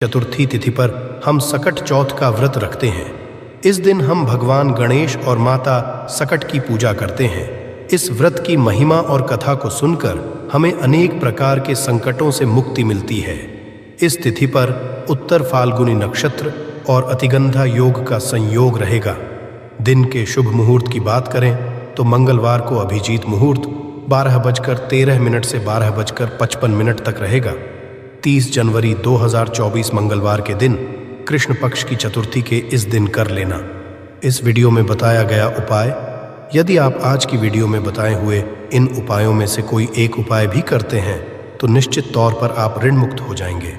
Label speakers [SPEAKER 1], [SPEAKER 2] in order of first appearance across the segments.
[SPEAKER 1] चतुर्थी तिथि पर हम सकट चौथ का व्रत रखते हैं। इस दिन हम भगवान गणेश और माता सकट की पूजा करते हैं। इस व्रत की महिमा और कथा को सुनकर हमें अनेक प्रकार के संकटों से मुक्ति मिलती है। इस तिथि पर उत्तर फाल्गुनी नक्षत्र और अतिगंधा योग का संयोग रहेगा। दिन के शुभ मुहूर्त की बात करें तो मंगलवार को अभिजीत मुहूर्त 12:13 से 12:55 तक रहेगा। 30 जनवरी 2024 मंगलवार के दिन कृष्ण पक्ष की चतुर्थी के इस दिन कर लेना। इस वीडियो में बताया गया उपाय, यदि आप आज की वीडियो में बताए हुए इन उपायों में से कोई एक उपाय भी करते हैं तो निश्चित तौर पर आप ऋण मुक्त हो जाएंगे।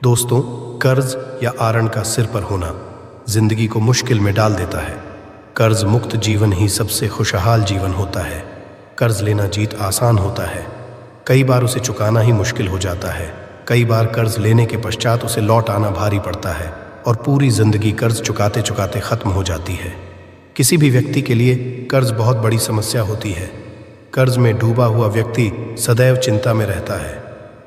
[SPEAKER 1] दोस्तों, कर्ज या आरण का सिर पर होना जिंदगी को मुश्किल में डाल देता है। कर्ज मुक्त जीवन ही सबसे खुशहाल जीवन होता है। कर्ज लेना जीत आसान होता है, कई बार उसे चुकाना ही मुश्किल हो जाता है। कई बार कर्ज लेने के पश्चात उसे लौट आना भारी पड़ता है और पूरी जिंदगी कर्ज चुकाते चुकाते खत्म हो जाती है। किसी भी व्यक्ति के लिए कर्ज बहुत बड़ी समस्या होती है। कर्ज में डूबा हुआ व्यक्ति सदैव चिंता में रहता है।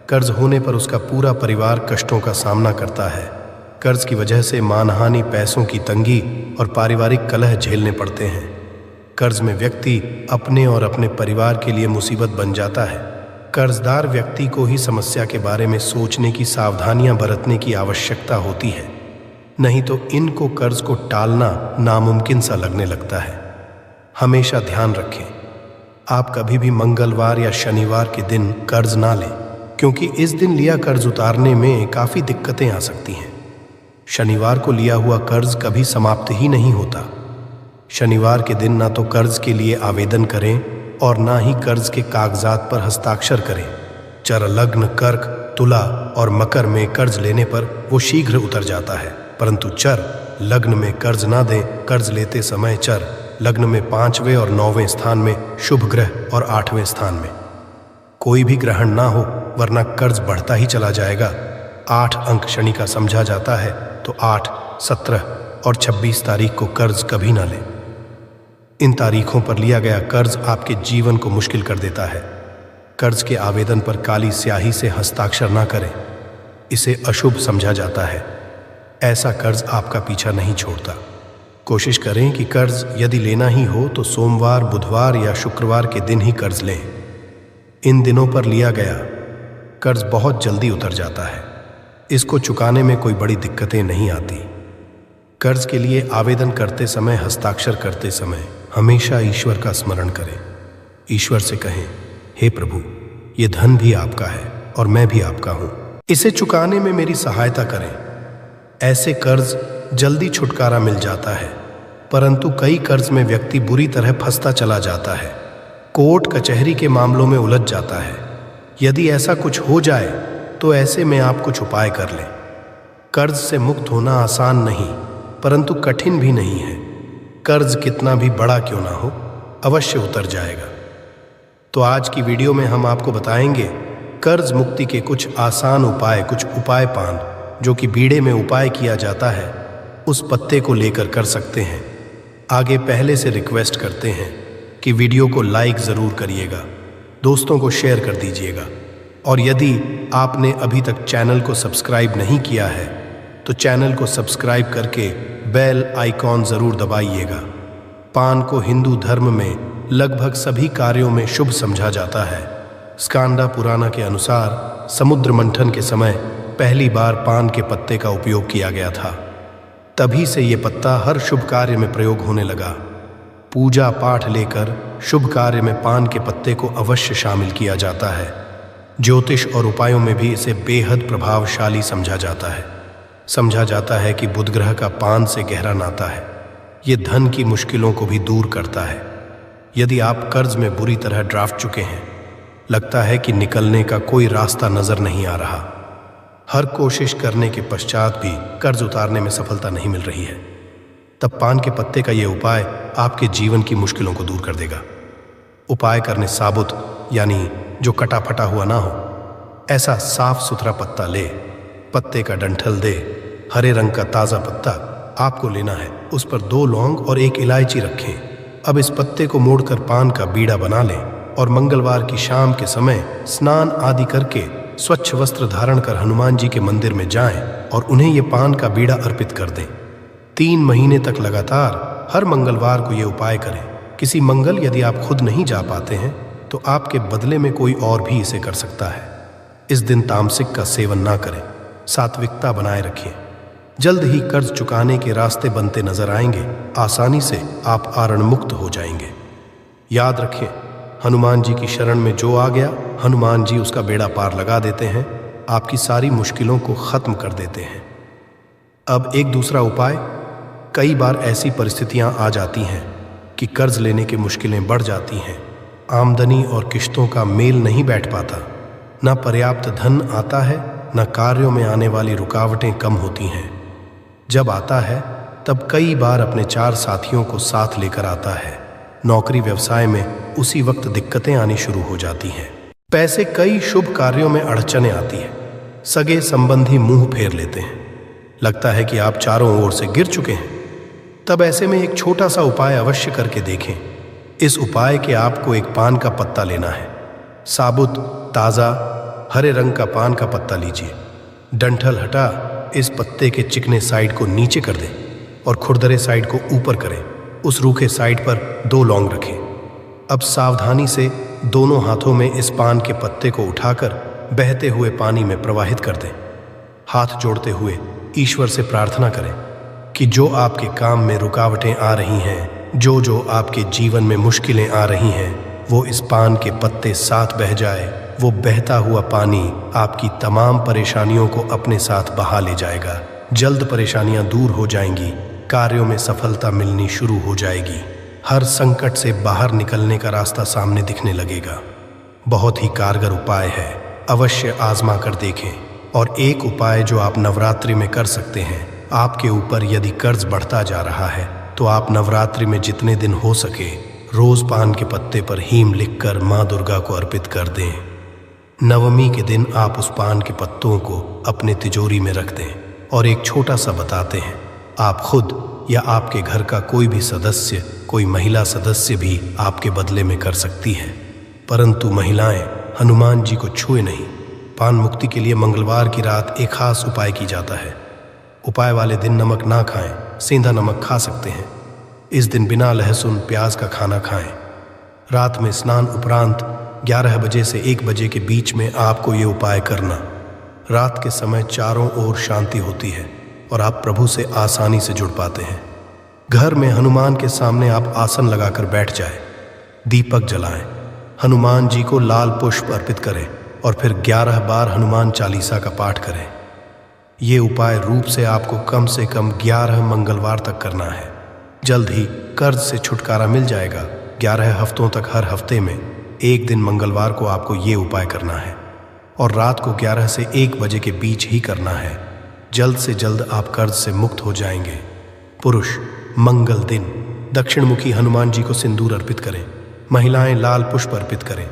[SPEAKER 1] कर्ज होने पर उसका पूरा परिवार कष्टों का सामना करता है। कर्ज की वजह से मानहानि, पैसों की तंगी और पारिवारिक कलह झेलने पड़ते हैं। कर्ज में व्यक्ति अपने और अपने परिवार के लिए मुसीबत बन जाता है। कर्जदार व्यक्ति को ही समस्या के बारे में सोचने की, सावधानियां बरतने की आवश्यकता होती है, नहीं तो इनको कर्ज को टालना नामुमकिन सा लगने लगता है। हमेशा ध्यान रखें, आप कभी भी मंगलवार या शनिवार के दिन कर्ज ना लें, क्योंकि इस दिन लिया कर्ज उतारने में काफ़ी दिक्कतें आ सकती हैं। शनिवार को लिया हुआ कर्ज कभी समाप्त ही नहीं होता। शनिवार के दिन ना तो कर्ज के लिए आवेदन करें और ना ही कर्ज के कागजात पर हस्ताक्षर करें। चर, लग्न, कर्क, तुला और मकर में कर्ज लेने पर वो शीघ्र उतर जाता है, परंतु चर लग्न में कर्ज ना दें। कर्ज लेते समय चर लग्न में 5वें और 9वें स्थान में, शुभ ग्रह और 8वें स्थान में कोई भी ग्रहण ना हो, वरना कर्ज बढ़ता ही चला जाएगा। 8 अंक शनि का समझा जाता है, तो 8, 17 और 26 तारीख को कर्ज कभी ना लें। इन तारीखों पर लिया गया कर्ज आपके जीवन को मुश्किल कर देता है। कर्ज के आवेदन पर काली स्याही से हस्ताक्षर ना करें, इसे अशुभ समझा जाता है। ऐसा कर्ज आपका पीछा नहीं छोड़ता। कोशिश करें कि कर्ज यदि लेना ही हो तो सोमवार, बुधवार या शुक्रवार के दिन ही कर्ज लें। इन दिनों पर लिया गया कर्ज बहुत जल्दी उतर जाता है। इसको चुकाने में कोई बड़ी दिक्कतें नहीं आती। कर्ज के लिए आवेदन करते समय, हस्ताक्षर करते समय हमेशा ईश्वर का स्मरण करें। ईश्वर से कहें, हे प्रभु, ये धन भी आपका है और मैं भी आपका हूँ, इसे चुकाने में मेरी सहायता करें। ऐसे कर्ज जल्दी छुटकारा मिल जाता है, परंतु कई कर्ज में व्यक्ति बुरी तरह फंसता चला जाता है, कोर्ट कचहरी के मामलों में उलझ जाता है। यदि ऐसा कुछ हो जाए तो ऐसे में आप कुछ उपाय कर लें। कर्ज से मुक्त होना आसान नहीं, परंतु कठिन भी नहीं है। कर्ज कितना भी बड़ा क्यों ना हो, अवश्य उतर जाएगा। तो आज की वीडियो में हम आपको बताएंगे कर्ज मुक्ति के कुछ आसान उपाय, कुछ उपाय पान जो कि बीड़े में उपाय किया जाता है, उस पत्ते को लेकर कर सकते हैं। आगे पहले से रिक्वेस्ट करते हैं कि वीडियो को लाइक ज़रूर करिएगा, दोस्तों को शेयर कर दीजिएगा, और यदि आपने अभी तक चैनल को सब्सक्राइब नहीं किया है तो चैनल को सब्सक्राइब करके बेल आइकॉन ज़रूर दबाइएगा। पान को हिंदू धर्म में लगभग सभी कार्यों में शुभ समझा जाता है। स्कांदा पुराना के अनुसार समुद्र मंथन के समय पहली बार पान के पत्ते का उपयोग किया गया था। तभी से ये पत्ता हर शुभ कार्य में प्रयोग होने लगा। पूजा पाठ लेकर शुभ कार्य में पान के पत्ते को अवश्य शामिल किया जाता है। ज्योतिष और उपायों में भी इसे बेहद प्रभावशाली समझा जाता है। समझा जाता है कि बुध ग्रह का पान से गहरा नाता है। ये धन की मुश्किलों को भी दूर करता है। यदि आप कर्ज में बुरी तरह ड्राफ्ट चुके हैं, लगता है कि निकलने का कोई रास्ता नजर नहीं आ रहा, हर कोशिश करने के पश्चात भी कर्ज उतारने में सफलता नहीं मिल रही है, तब पान के पत्ते का ये उपाय आपके जीवन की मुश्किलों को दूर कर देगा। उपाय करने साबुत, यानी जो कटा फटा हुआ ना हो, ऐसा साफ सुथरा पत्ता ले। पत्ते का डंठल दे। हरे रंग का ताज़ा पत्ता आपको लेना है, उस पर 2 लौंग और 1 इलायची रखें। अब इस पत्ते को मोड़कर पान का बीड़ा बना लें और मंगलवार की शाम के समय स्नान आदि करके स्वच्छ वस्त्र धारण कर हनुमान जी के मंदिर में जाएं और उन्हें ये पान का बीड़ा अर्पित कर दें। 3 महीने तक लगातार हर मंगलवार को ये उपाय करें। किसी मंगल यदि आप खुद नहीं जा पाते हैं तो आपके बदले में कोई और भी इसे कर सकता है। इस दिन तामसिक का सेवन ना करें, सात्विकता बनाए रखें। जल्द ही कर्ज चुकाने के रास्ते बनते नजर आएंगे। आसानी से आप आरण मुक्त हो जाएंगे। याद रखें, हनुमान जी की शरण में जो आ गया, हनुमान जी उसका बेड़ा पार लगा देते हैं, आपकी सारी मुश्किलों को खत्म कर देते हैं। अब एक दूसरा उपाय। कई बार ऐसी परिस्थितियां आ जाती हैं कि कर्ज लेने की मुश्किलें बढ़ जाती हैं। आमदनी और किश्तों का मेल नहीं बैठ पाता, न पर्याप्त धन आता है, न कार्यों में आने वाली रुकावटें कम होती हैं। जब आता है तब कई बार अपने 4 साथियों को साथ लेकर आता है। नौकरी व्यवसाय में उसी वक्त दिक्कतें आनी शुरू हो जाती हैं। पैसे कई शुभ कार्यों में अड़चनें आती हैं। सगे संबंधी मुंह फेर लेते हैं। लगता है कि आप चारों ओर से गिर चुके हैं। तब ऐसे में एक छोटा सा उपाय अवश्य करके देखें। इस उपाय के आपको एक पान का पत्ता लेना है। साबुत ताज़ा हरे रंग का पान का पत्ता लीजिए। डंठल हटा इस पत्ते के चिकने साइड को नीचे कर दें और खुरदरे साइड को ऊपर करें। उस रूखे साइड पर 2 लौंग रखें। अब सावधानी से दोनों हाथों में इस पान के पत्ते को उठाकर बहते हुए पानी में प्रवाहित कर दें। हाथ जोड़ते हुए ईश्वर से प्रार्थना करें कि जो आपके काम में रुकावटें आ रही हैं, जो आपके जीवन में मुश्किलें आ रही हैं, वो इस पान के पत्ते साथ बह जाए। वो बहता हुआ पानी आपकी तमाम परेशानियों को अपने साथ बहा ले जाएगा। जल्द परेशानियां दूर हो जाएंगी। कार्यों में सफलता मिलनी शुरू हो जाएगी। हर संकट से बाहर निकलने का रास्ता सामने दिखने लगेगा। बहुत ही कारगर उपाय है, अवश्य आजमा कर देखें। और एक उपाय जो आप नवरात्रि में कर सकते हैं। आपके ऊपर यदि कर्ज बढ़ता जा रहा है तो आप नवरात्रि में जितने दिन हो सके रोज पान के पत्ते पर हीम लिखकर माँ दुर्गा को अर्पित कर दें। नवमी के दिन आप उस पान के पत्तों को अपने तिजोरी में रख दें और एक छोटा सा बताते हैं। आप खुद या आपके घर का कोई भी सदस्य, कोई महिला सदस्य भी आपके बदले में कर सकती है। परंतु महिलाएं हनुमान जी को छुए नहीं। पान मुक्ति के लिए मंगलवार की रात एक खास उपाय की जाता है। उपाय वाले दिन नमक ना खाएं, सेंधा नमक खा सकते हैं। इस दिन बिना लहसुन प्याज का खाना खाएं। रात में स्नान उपरांत 11 बजे से 1 बजे के बीच में आपको ये उपाय करना। रात के समय चारों ओर शांति होती है और आप प्रभु से आसानी से जुड़ पाते हैं। घर में हनुमान के सामने आप आसन लगाकर बैठ जाएं, दीपक जलाएं, हनुमान जी को लाल पुष्प अर्पित करें और फिर 11 बार हनुमान चालीसा का पाठ करें। ये उपाय रूप से आपको कम से कम 11 मंगलवार तक करना है। जल्द ही कर्ज से छुटकारा मिल जाएगा। 11 हफ्तों तक हर हफ्ते में एक दिन मंगलवार को आपको ये उपाय करना है और रात को 11 से 1 बजे के बीच ही करना है। जल्द से जल्द आप कर्ज से मुक्त हो जाएंगे। पुरुष मंगल दिन दक्षिणमुखी हनुमान जी को सिंदूर अर्पित करें। महिलाएं लाल पुष्प अर्पित करें।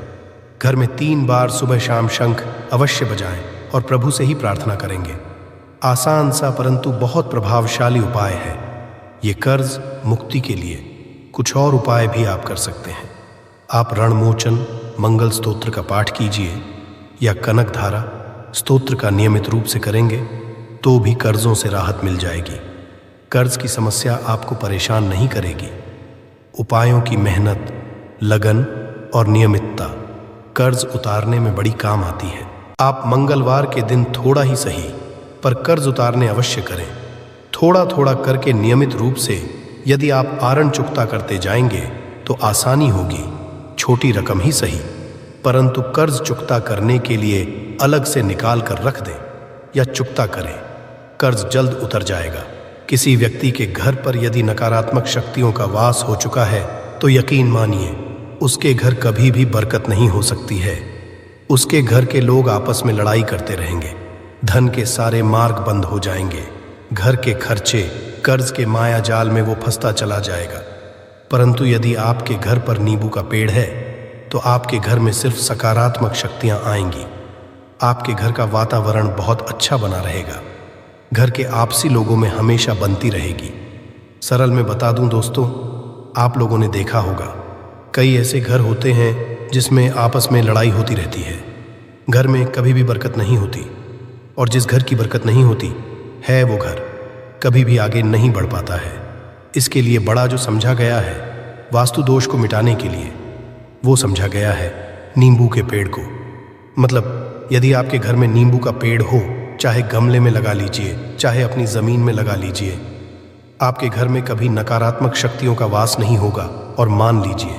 [SPEAKER 1] घर में 3 बार सुबह शाम शंख अवश्य बजाएं और प्रभु से ही प्रार्थना करेंगे। आसान सा परंतु बहुत प्रभावशाली उपाय है। ये कर्ज मुक्ति के लिए कुछ और उपाय भी आप कर सकते हैं। आप रणमोचन मंगल स्तोत्र का पाठ कीजिए या कनक धारा स्तोत्र का नियमित रूप से करेंगे तो भी कर्जों से राहत मिल जाएगी। कर्ज की समस्या आपको परेशान नहीं करेगी। उपायों की मेहनत, लगन और नियमितता कर्ज उतारने में बड़ी काम आती है। आप मंगलवार के दिन थोड़ा ही सही पर कर्ज उतारने अवश्य करें। थोड़ा थोड़ा करके नियमित रूप से यदि आप आरण चुकता करते जाएंगे तो आसानी होगी। छोटी रकम ही सही परंतु कर्ज चुकता करने के लिए अलग से निकाल कर रख दें या चुकता करें। कर्ज जल्द उतर जाएगा। किसी व्यक्ति के घर पर यदि नकारात्मक शक्तियों का वास हो चुका है तो यकीन मानिए उसके घर कभी भी बरकत नहीं हो सकती है। उसके घर के लोग आपस में लड़ाई करते रहेंगे। धन के सारे मार्ग बंद हो जाएंगे। घर के खर्चे कर्ज के माया जाल में वो फंसता चला जाएगा। परंतु यदि आपके घर पर नींबू का पेड़ है तो आपके घर में सिर्फ सकारात्मक शक्तियां आएंगी। आपके घर का वातावरण बहुत अच्छा बना रहेगा। घर के आपसी लोगों में हमेशा बनती रहेगी। सरल में बता दूं दोस्तों, आप लोगों ने देखा होगा कई ऐसे घर होते हैं जिसमें आपस में लड़ाई होती रहती है। घर में कभी भी बरकत नहीं होती, और जिस घर की बरकत नहीं होती है वो घर कभी भी आगे नहीं बढ़ पाता है। इसके लिए बड़ा जो समझा गया है वास्तु दोष को मिटाने के लिए, वो समझा गया है नींबू के पेड़ को। मतलब यदि आपके घर में नींबू का पेड़ हो, चाहे गमले में लगा लीजिए, चाहे अपनी ज़मीन में लगा लीजिए, आपके घर में कभी नकारात्मक शक्तियों का वास नहीं होगा। और मान लीजिए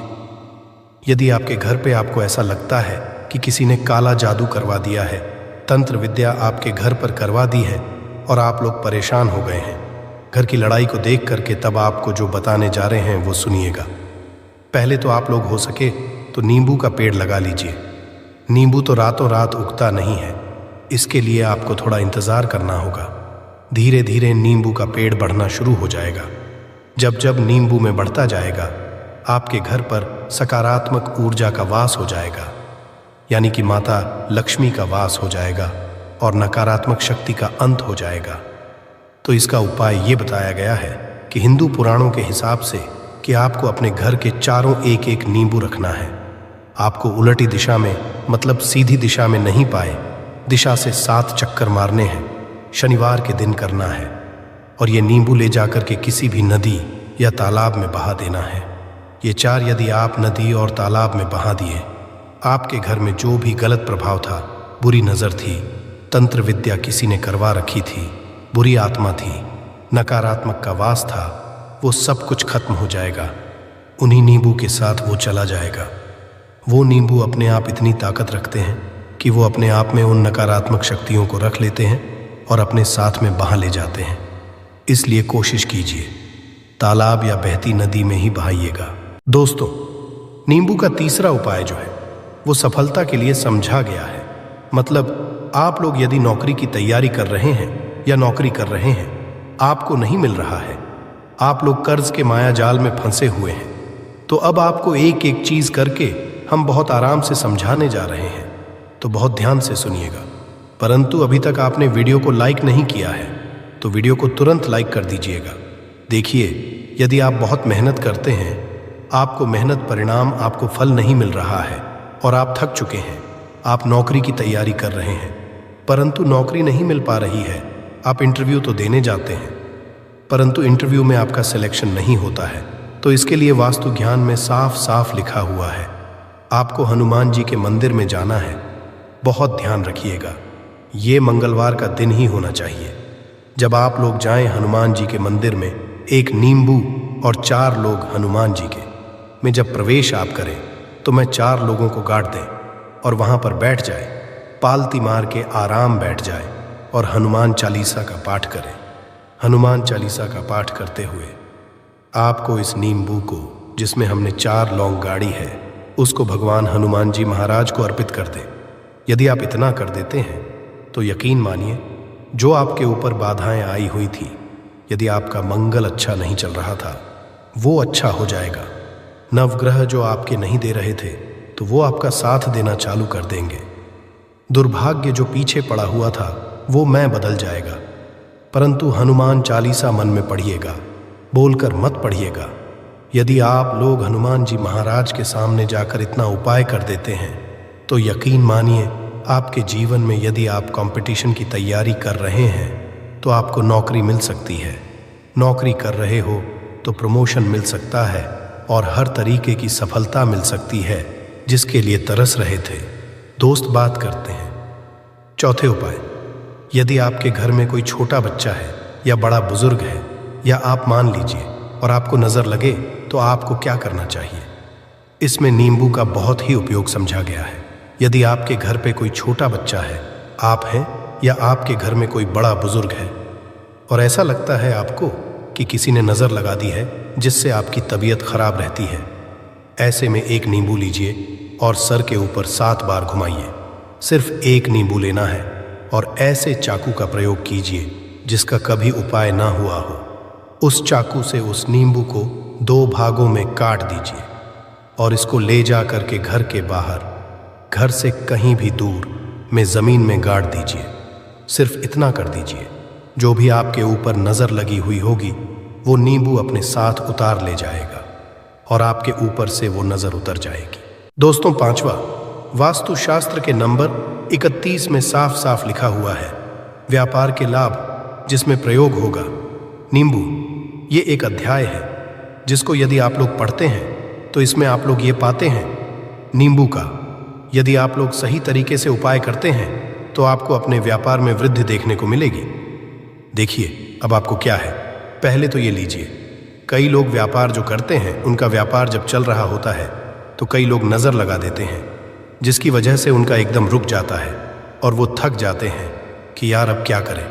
[SPEAKER 1] यदि आपके घर पे आपको ऐसा लगता है कि किसी ने काला जादू करवा दिया है, तंत्र विद्या आपके घर पर करवा दी है और आप लोग परेशान हो गए हैं घर की लड़ाई को देख करके, तब आपको जो बताने जा रहे हैं वो सुनिएगा। पहले तो आप लोग हो सके तो नींबू का पेड़ लगा लीजिए। नींबू तो रातों रात उगता नहीं है, इसके लिए आपको थोड़ा इंतज़ार करना होगा। धीरे धीरे नींबू का पेड़ बढ़ना शुरू हो जाएगा। जब जब नींबू में बढ़ता जाएगा, आपके घर पर सकारात्मक ऊर्जा का वास हो जाएगा, यानी कि माता लक्ष्मी का वास हो जाएगा और नकारात्मक शक्ति का अंत हो जाएगा। तो इसका उपाय ये बताया गया है कि हिंदू पुराणों के हिसाब से कि आपको अपने घर के चारों एक एक नींबू रखना है। आपको उलटी दिशा में, मतलब सीधी दिशा में नहीं पाए, दिशा से 7 चक्कर मारने हैं। शनिवार के दिन करना है और ये नींबू ले जाकर के किसी भी नदी या तालाब में बहा देना है। ये 4 यदि आप नदी और तालाब में बहा दिए, आपके घर में जो भी गलत प्रभाव था, बुरी नज़र थी, तंत्र विद्या किसी ने करवा रखी थी, बुरी आत्मा थी, नकारात्मक का वास था, वो सब कुछ खत्म हो जाएगा। उन्हीं नींबू के साथ वो चला जाएगा। वो नींबू अपने आप इतनी ताकत रखते हैं कि वो अपने आप में उन नकारात्मक शक्तियों को रख लेते हैं और अपने साथ में बहा ले जाते हैं। इसलिए कोशिश कीजिए तालाब या बहती नदी में ही बहाइएगा। दोस्तों, नींबू का तीसरा उपाय जो है वो सफलता के लिए समझा गया है। मतलब आप लोग यदि नौकरी की तैयारी कर रहे हैं या नौकरी कर रहे हैं, आपको नहीं मिल रहा है, आप लोग कर्ज के माया जाल में फंसे हुए हैं, तो अब आपको एक एक चीज करके हम बहुत आराम से समझाने जा रहे हैं, तो बहुत ध्यान से सुनिएगा। परंतु अभी तक आपने वीडियो को लाइक नहीं किया है तो वीडियो को तुरंत लाइक कर दीजिएगा। देखिए, यदि आप बहुत मेहनत करते हैं, आपको मेहनत परिणाम, आपको फल नहीं मिल रहा है और आप थक चुके हैं, आप नौकरी की तैयारी कर रहे हैं परंतु नौकरी नहीं मिल पा रही है, आप इंटरव्यू तो देने जाते हैं परंतु इंटरव्यू में आपका सिलेक्शन नहीं होता है, तो इसके लिए वास्तु ज्ञान में साफ साफ लिखा हुआ है आपको हनुमान जी के मंदिर में जाना है। बहुत ध्यान रखिएगा, ये मंगलवार का दिन ही होना चाहिए। जब आप लोग जाएं हनुमान जी के मंदिर में, एक नींबू और 4 लोग हनुमान जी के में जब प्रवेश आप करें तो मैं 4 लोगों को गाड़ दें और वहाँ पर बैठ जाए, पालती मार के आराम बैठ जाए और हनुमान चालीसा का पाठ करें। हनुमान चालीसा का पाठ करते हुए आपको इस नींबू को, जिसमें हमने 4 लौंग गाड़ी है, उसको भगवान हनुमान जी महाराज को अर्पित कर दें। यदि आप इतना कर देते हैं तो यकीन मानिए, जो आपके ऊपर बाधाएं आई हुई थी, यदि आपका मंगल अच्छा नहीं चल रहा था, वो अच्छा हो जाएगा। नवग्रह जो आपके नहीं दे रहे थे, तो वो आपका साथ देना चालू कर देंगे। दुर्भाग्य जो पीछे पड़ा हुआ था, वो मैं बदल जाएगा। परंतु हनुमान चालीसा मन में पढ़िएगा, बोलकर मत पढ़िएगा। यदि आप लोग हनुमान जी महाराज के सामने जाकर इतना उपाय कर देते हैं, तो यकीन मानिए, आपके जीवन में यदि आप कंपटीशन की तैयारी कर रहे हैं तो आपको नौकरी मिल सकती है। नौकरी कर रहे हो तो प्रमोशन मिल सकता है और हर तरीके की सफलता मिल सकती है, जिसके लिए तरस रहे थे। दोस्त बात करते हैं। चौथे उपाय, यदि आपके घर में कोई छोटा बच्चा है या बड़ा बुजुर्ग है, या आप मान लीजिए और आपको नज़र लगे, तो आपको क्या करना चाहिए। इसमें नींबू का बहुत ही उपयोग समझा गया है। यदि आपके घर पे कोई छोटा बच्चा है, आप हैं, या आपके घर में कोई बड़ा बुजुर्ग है और ऐसा लगता है आपको कि किसी ने नज़र लगा दी है जिससे आपकी तबीयत खराब रहती है, ऐसे में एक नींबू लीजिए और सर के ऊपर 7 बार घुमाइए। सिर्फ एक नींबू लेना है और ऐसे चाकू का प्रयोग कीजिए जिसका कभी उपाय ना हुआ हो। उस चाकू से उस नींबू को 2 भागों में काट दीजिए और इसको ले जा करके घर के बाहर, घर से कहीं भी दूर में ज़मीन में गाड़ दीजिए। सिर्फ इतना कर दीजिए, जो भी आपके ऊपर नज़र लगी हुई होगी वो नींबू अपने साथ उतार ले जाएगा और आपके ऊपर से वो नज़र उतर जाएगी। दोस्तों, 5वां, वास्तुशास्त्र के नंबर 31 में साफ साफ लिखा हुआ है, व्यापार के लाभ जिसमें प्रयोग होगा। नींबू, ये एक अध्याय है जिसको यदि आप लोग पढ़ते हैं तो इसमें आप लोग ये पाते हैं नींबू का यदि आप लोग सही तरीके से उपाय करते हैं तो आपको अपने व्यापार में वृद्धि देखने को मिलेगी। देखिए अब आपको क्या है, पहले तो ये लीजिए। कई लोग व्यापार जो करते हैं उनका व्यापार जब चल रहा होता है तो कई लोग नज़र लगा देते हैं, जिसकी वजह से उनका एकदम रुक जाता है और वो थक जाते हैं कि यार अब क्या करें,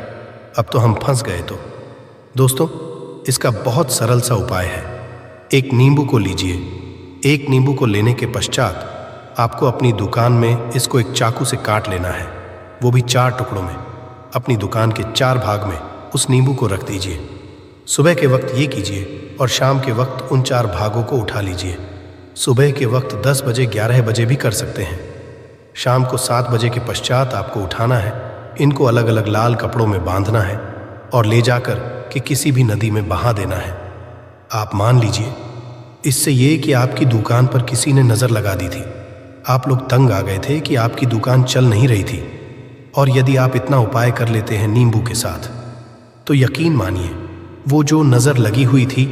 [SPEAKER 1] अब तो हम फंस गए। तो दोस्तों, इसका बहुत सरल सा उपाय है। एक नींबू को लीजिए। एक नींबू को लेने के पश्चात आपको अपनी दुकान में इसको एक चाकू से काट लेना है, वो भी 4 टुकड़ों में। अपनी दुकान के 4 भाग में उस नींबू को रख दीजिए। सुबह के वक्त ये कीजिए और शाम के वक्त उन 4 भागों को उठा लीजिए। सुबह के वक्त 10 बजे 11 बजे भी कर सकते हैं। शाम को 7 बजे के पश्चात आपको उठाना है। इनको अलग अलग लाल कपड़ों में बांधना है और ले जाकर कि किसी भी नदी में बहा देना है। आप मान लीजिए इससे ये कि आपकी दुकान पर किसी ने नज़र लगा दी थी, आप लोग तंग आ गए थे कि आपकी दुकान चल नहीं रही थी। और यदि आप इतना उपाय कर लेते हैं नींबू के साथ तो यकीन मानिए वो जो नज़र लगी हुई थी,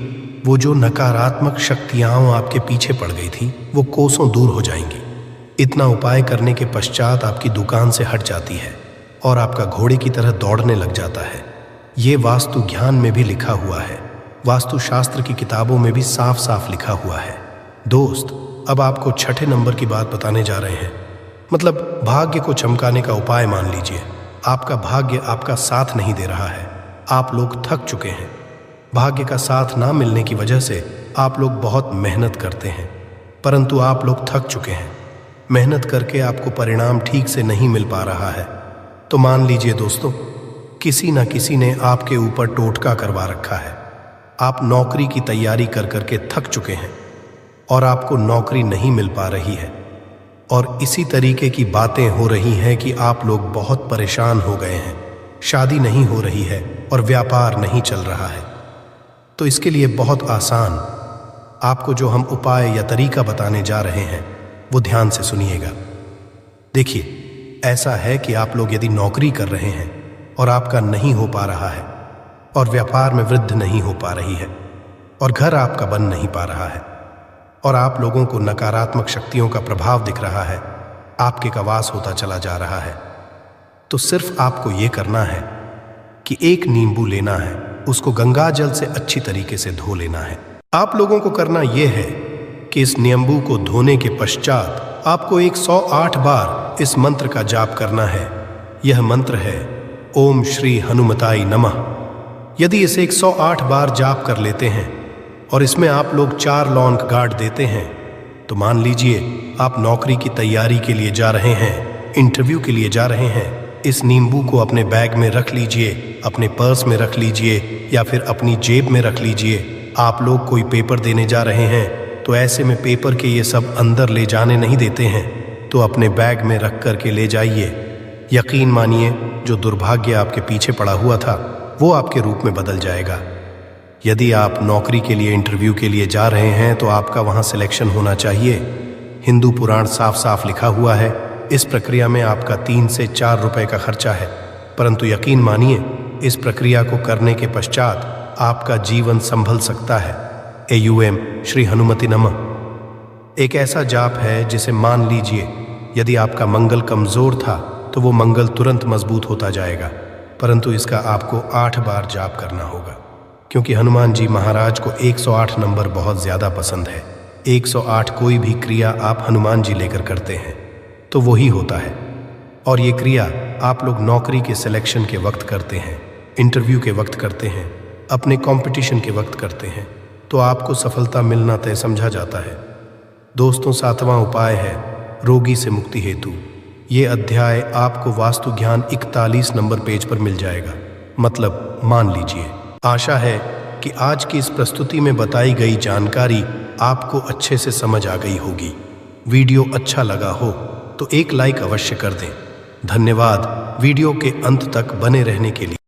[SPEAKER 1] वो जो नकारात्मक शक्तियाँ आपके पीछे पड़ गई थी, वो कोसों दूर हो जाएंगी। इतना उपाय करने के पश्चात आपकी दुकान से हट जाती है और आपका घोड़े की तरह दौड़ने लग जाता है। ये वास्तु ज्ञान में भी लिखा हुआ है, वास्तुशास्त्र की किताबों में भी साफ साफ लिखा हुआ है। दोस्त, अब आपको 6ठे नंबर की बात बताने जा रहे हैं, मतलब भाग्य को चमकाने का उपाय। मान लीजिए आपका भाग्य आपका साथ नहीं दे रहा है, आप लोग थक चुके हैं। भाग्य का साथ ना मिलने की वजह से आप लोग बहुत मेहनत करते हैं, परंतु आप लोग थक चुके हैं। मेहनत करके आपको परिणाम ठीक से नहीं मिल पा रहा है। तो मान लीजिए दोस्तों, किसी न किसी ने आपके ऊपर टोटका करवा रखा है। आप नौकरी की तैयारी कर करके थक चुके हैं और आपको नौकरी नहीं मिल पा रही है, और इसी तरीके की बातें हो रही हैं कि आप लोग बहुत परेशान हो गए हैं। शादी नहीं हो रही है और व्यापार नहीं चल रहा है। तो इसके लिए बहुत आसान आपको जो हम उपाय या तरीका बताने जा रहे हैं वो ध्यान से सुनिएगा। देखिए, ऐसा है कि आप लोग यदि नौकरी कर रहे हैं और आपका नहीं हो पा रहा है और व्यापार में वृद्धि नहीं हो पा रही है और घर आपका बन नहीं पा रहा है और आप लोगों को नकारात्मक शक्तियों का प्रभाव दिख रहा है, आपके का वास होता चला जा रहा है, तो सिर्फ आपको ये करना है कि एक नींबू लेना है, उसको गंगा जल से अच्छी तरीके से धो लेना है। आप लोगों को करना यह है कि इस नींबू को धोने के पश्चात आपको 108 बार इस मंत्र का जाप करना है। यह मंत्र है ओम श्री हनुमताय नमः। यदि इसे 108 बार जाप कर लेते हैं और इसमें आप लोग 4 लौंग गाड़ देते हैं तो मान लीजिए आप नौकरी की तैयारी के लिए जा रहे हैं, इंटरव्यू के लिए जा रहे हैं। इस नींबू को अपने बैग में रख लीजिए, अपने पर्स में रख लीजिए या फिर अपनी जेब में रख लीजिए। आप लोग कोई पेपर देने जा रहे हैं तो ऐसे में पेपर के ये सब अंदर ले जाने नहीं देते हैं, तो अपने बैग में रख कर के ले जाइए। यकीन मानिए जो दुर्भाग्य आपके पीछे पड़ा हुआ था वो आपके रूप में बदल जाएगा। यदि आप नौकरी के लिए इंटरव्यू के लिए जा रहे हैं तो आपका वहाँ सिलेक्शन होना चाहिए। हिंदू पुराण साफ साफ लिखा हुआ है। इस प्रक्रिया में आपका 3 से 4 रुपए का खर्चा है, परंतु यकीन मानिए इस प्रक्रिया को करने के पश्चात आपका जीवन संभल सकता है। AUM श्री हनुमति नमः एक ऐसा जाप है जिसे मान लीजिए यदि आपका मंगल कमजोर था तो वो मंगल तुरंत मजबूत होता जाएगा, परंतु इसका आपको 8 बार जाप करना होगा, क्योंकि हनुमान जी महाराज को 108 नंबर बहुत ज़्यादा पसंद है। 108 कोई भी क्रिया आप हनुमान जी लेकर करते हैं तो वही होता है। और ये क्रिया आप लोग नौकरी के सिलेक्शन के वक्त करते हैं, इंटरव्यू के वक्त करते हैं, अपने कंपटीशन के वक्त करते हैं, तो आपको सफलता मिलना तय समझा जाता है। दोस्तों, 7वां उपाय है रोगी से मुक्ति हेतु। ये अध्याय आपको वास्तु ज्ञान 41 नंबर पेज पर मिल जाएगा। मतलब मान लीजिए, आशा है कि आज की इस प्रस्तुति में बताई गई जानकारी आपको अच्छे से समझ आ गई होगी। वीडियो अच्छा लगा हो तो एक लाइक अवश्य कर दें। धन्यवाद वीडियो के अंत तक बने रहने के लिए।